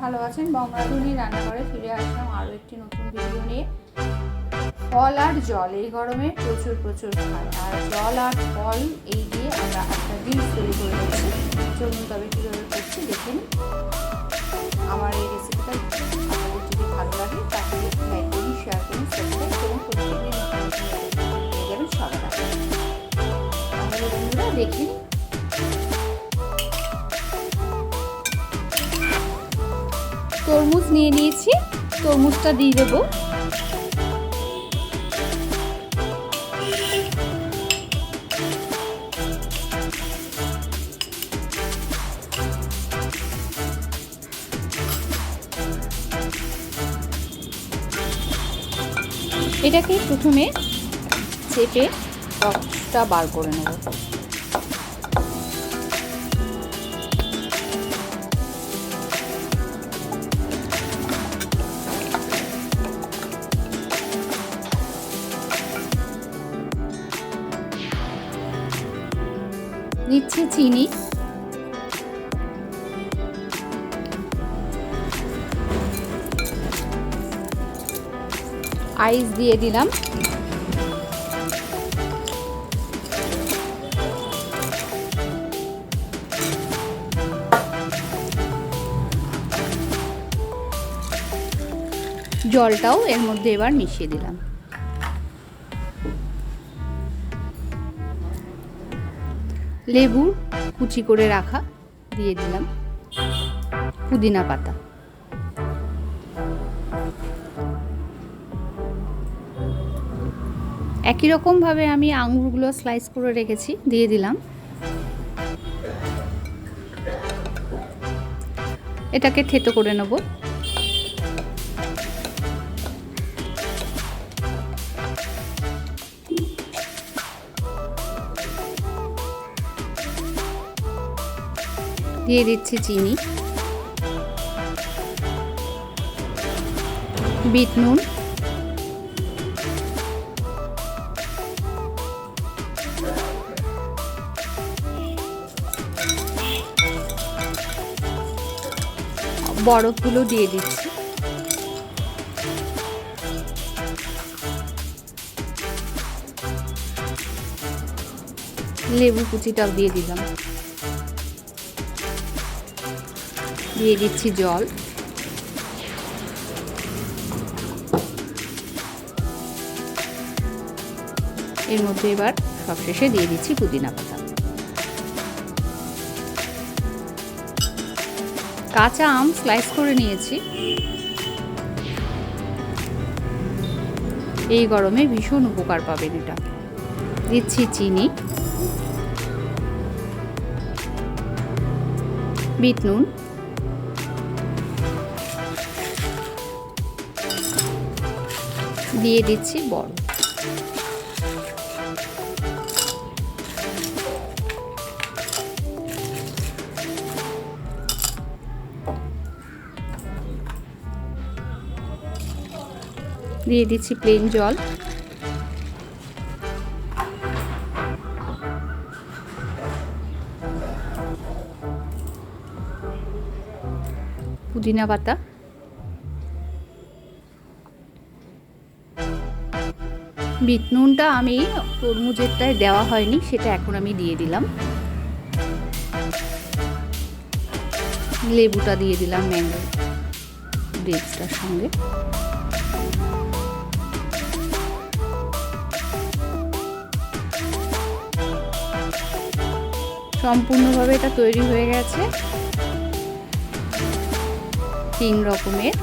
ভালো আছেন। বং রাধুনি রান্নাঘরে ফিরে আসলাম আরও একটি নতুন ভিডিও নিয়ে। ফল আর জল এই গরমে প্রচুর খায়, আর জল আর ফল এই দিয়ে আমরা একটা ডিশ তৈরি করে দিচ্ছি। চলুন তবে কীভাবে করছি দেখে নিন। আমার এই রেসিপিটা আপনাদের যদি ভালো লাগে তাহলে লাইক করুন, শেয়ার করুন, সাবস্ক্রাইব করুন। প্রত্যেকদিন নতুন পেয়ে যাবেন সবার আগে। তাহলে বন্ধুরা দেখে নিন। তরমুজ নিয়ে নিয়েছি, তরমুজটা দিয়ে দেবো। এটাকে প্রথমে চেপে রসটা বার করে নেব। নিচ্ছি চিনি, আইস দিয়ে দিলাম, জলটাও এর মধ্যে এবার মিশিয়ে দিলাম। লেবু কুচি করে রাখা দিয়ে দিলাম, পুদিনা পাতা, একই রকম ভাবে আমি আঙুরগুলো স্লাইস করে রেখেছি দিয়ে দিলাম। এটাকে থেতো করে নেব। দিয়ে দিচ্ছি চিনি, বিট নুন, বরফগুলো দিয়ে দিচ্ছি, লেবু কুচিটাও দিয়ে দিলাম, দিয়ে দিচ্ছি জল, এর মধ্যে এবার সবশেষে দিয়ে দিচ্ছি পুদিনা পাতা। কাঁচা আম স্লাইস করে নিয়েছি। এই গরমে ভীষণ উপকার পাবেন এটা। দিচ্ছি চিনি, বিট নুন, দিয়ে দিচ্ছি বরফ। দিয়ে দিচ্ছি প্লেন জল, পুদিনা পাতা, বিট নুনটা আমি তরমুজেরটায় দেওয়া হয়নি, সেটা এখন আমি দিয়ে দিলাম। লেবুটা দিয়ে দিলাম ম্যাঙ্গো ডেটসটার সঙ্গে। সম্পূর্ণভাবে এটা তৈরি হয়ে গেছে 3 রকমের